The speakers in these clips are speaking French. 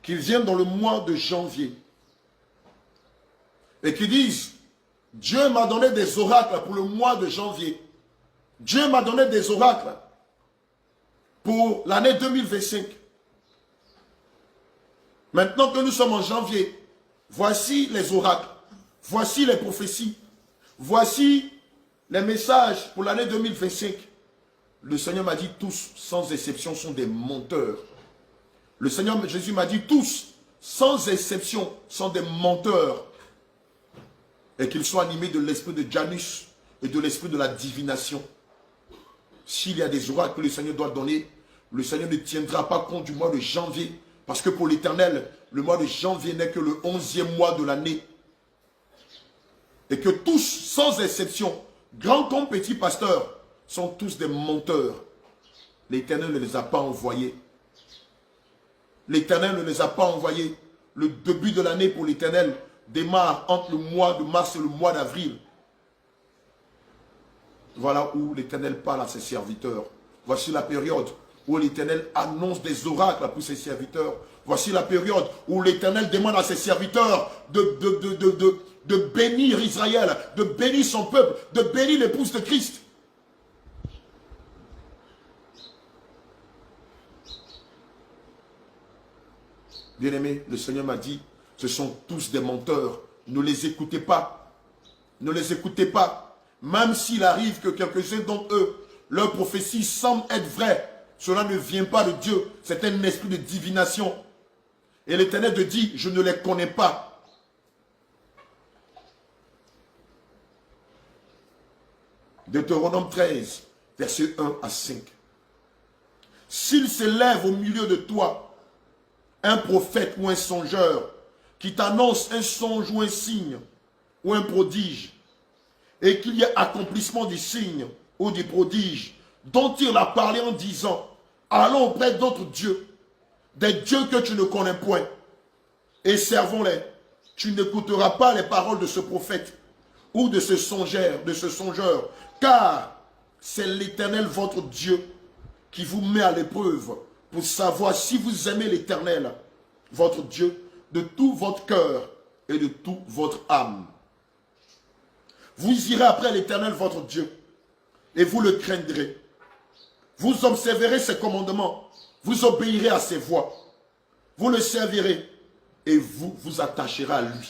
qui viennent dans le mois de janvier et qui disent, Dieu m'a donné des oracles pour le mois de janvier. Dieu m'a donné des oracles pour l'année 2025. Maintenant que nous sommes en janvier, voici les oracles, voici les prophéties, voici les messages pour l'année 2025. Le Seigneur m'a dit, tous, sans exception, sont des menteurs. Le Seigneur Jésus m'a dit, tous, sans exception, sont des menteurs. Et qu'ils soient animés de l'esprit de Janus et de l'esprit de la divination. S'il y a des oracles que le Seigneur doit donner, le Seigneur ne tiendra pas compte du mois de janvier. Parce que pour l'Éternel, le mois de janvier n'est que le 11e mois de l'année. Et que tous, sans exception, grands comme petits pasteurs, sont tous des menteurs. L'Éternel ne les a pas envoyés. L'Éternel ne les a pas envoyés. Le début de l'année pour l'Éternel démarre entre le mois de mars et le mois d'avril. Voilà où l'Éternel parle à ses serviteurs. Voici la période où l'Éternel annonce des oracles pour ses serviteurs. Voici la période où l'Éternel demande à ses serviteurs de bénir Israël, de bénir son peuple, de bénir l'épouse de Christ. Bien-aimé, le Seigneur m'a dit, ce sont tous des menteurs. Ne les écoutez pas. Ne les écoutez pas. Même s'il arrive que quelques-uns d'entre eux, leur prophétie semble être vraie, cela ne vient pas de Dieu. C'est un esprit de divination. Et l'Éternel te dit, je ne les connais pas. Deutéronome 13, versets 1 à 5. S'il s'élève au milieu de toi un prophète ou un songeur qui t'annonce un songe ou un signe ou un prodige, et qu'il y ait accomplissement du signe ou du prodige dont il a parlé en disant, allons auprès d'autres dieux, des dieux que tu ne connais point, et servons-les. Tu n'écouteras pas les paroles de ce prophète ou de ce songeur, car c'est l'Éternel votre Dieu qui vous met à l'épreuve pour savoir si vous aimez l'Éternel, votre Dieu, de tout votre cœur et de toute votre âme. Vous irez après l'Éternel, votre Dieu, et vous le craindrez. Vous observerez ses commandements, vous obéirez à ses voies, vous le servirez, et vous vous attacherez à lui.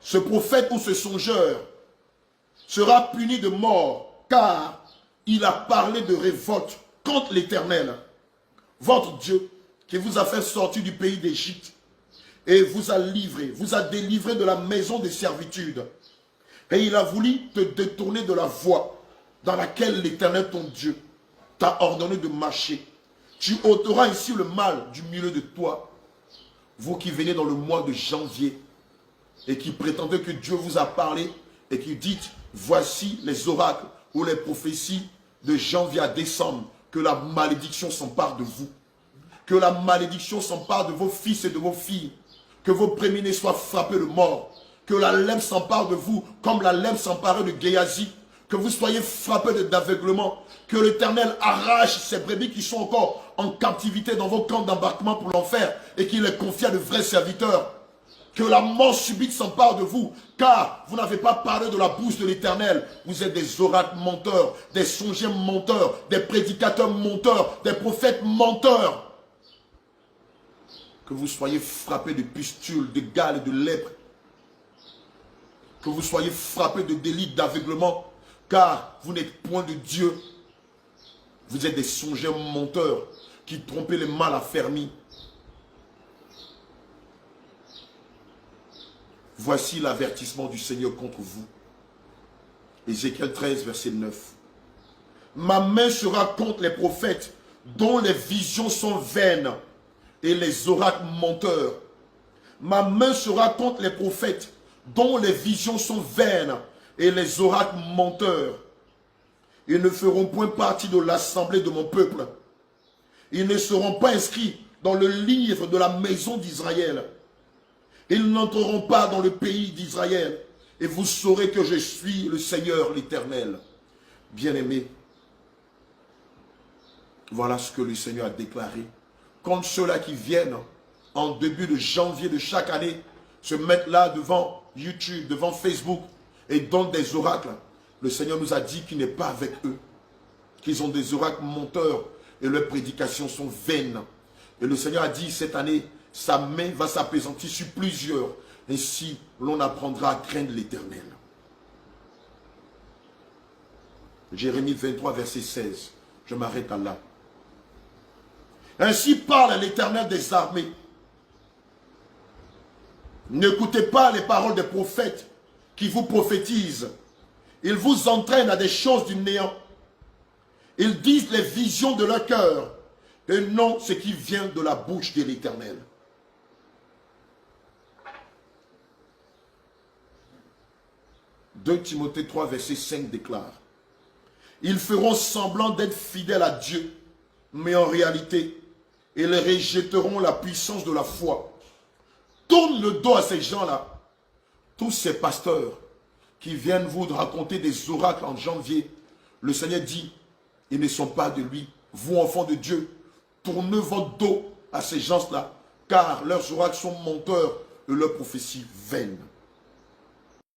Ce prophète ou ce songeur sera puni de mort, car il a parlé de révolte contre l'Éternel, votre Dieu, qui vous a fait sortir du pays d'Égypte, et vous a livré, vous a délivré de la maison de servitude. Et il a voulu te détourner de la voie dans laquelle l'Éternel, ton Dieu, t'a ordonné de marcher. Tu ôteras ici le mal du milieu de toi. Vous qui venez dans le mois de janvier et qui prétendez que Dieu vous a parlé et qui dites, voici les oracles ou les prophéties de janvier à décembre, que la malédiction s'empare de vous. Que la malédiction s'empare de vos fils et de vos filles. Que vos prémunés soient frappés de mort. Que la lèpre s'empare de vous comme la lèpre s'emparait de Géasi. Que vous soyez frappés d'aveuglement. Que l'Éternel arrache ces brebis qui sont encore en captivité dans vos camps d'embarquement pour l'enfer et qu'il les confie à de vrais serviteurs. Que la mort subite s'empare de vous, car vous n'avez pas parlé de la bouche de l'Éternel. Vous êtes des oracles menteurs, des songeurs menteurs, des prédicateurs menteurs, des prophètes menteurs. Que vous soyez frappés de pustules, de gales et de lèpre. Que vous soyez frappés de délits d'aveuglement, car vous n'êtes point de Dieu. Vous êtes des songeurs menteurs qui trompez les mal affermis. Voici l'avertissement du Seigneur contre vous. Ézéchiel 13, verset 9. Ma main sera contre les prophètes dont les visions sont vaines et les oracles menteurs. Ma main sera contre les prophètes dont les visions sont vaines et les oracles menteurs. Ils ne feront point partie de l'assemblée de mon peuple. Ils ne seront pas inscrits dans le livre de la maison d'Israël. Ils n'entreront pas dans le pays d'Israël. Et vous saurez que je suis le Seigneur, l'Éternel. Bien-aimés, voilà ce que le Seigneur a déclaré. Contre ceux-là qui viennent en début de janvier de chaque année, se mettent là devant YouTube, devant Facebook et donnent des oracles. Le Seigneur nous a dit qu'il n'est pas avec eux, qu'ils ont des oracles menteurs et leurs prédications sont vaines. Et le Seigneur a dit cette année, sa main va s'apaisantir sur plusieurs. Ainsi, l'on apprendra à craindre l'Éternel. Jérémie 23, verset 16. Je m'arrête à là. Ainsi parle l'Éternel des armées. N'écoutez pas les paroles des prophètes qui vous prophétisent. Ils vous entraînent à des choses du néant. Ils disent les visions de leur cœur et non ce qui vient de la bouche de l'Éternel. « 2 Timothée 3, verset 5 déclare « Ils feront semblant d'être fidèles à Dieu, mais en réalité, ils rejetteront la puissance de la foi. » Tourne le dos à ces gens-là, tous ces pasteurs qui viennent vous raconter des oracles en janvier. Le Seigneur dit, ils ne sont pas de lui. Vous, enfants de Dieu, tournez votre dos à ces gens-là, car leurs oracles sont menteurs et leurs prophéties vaines.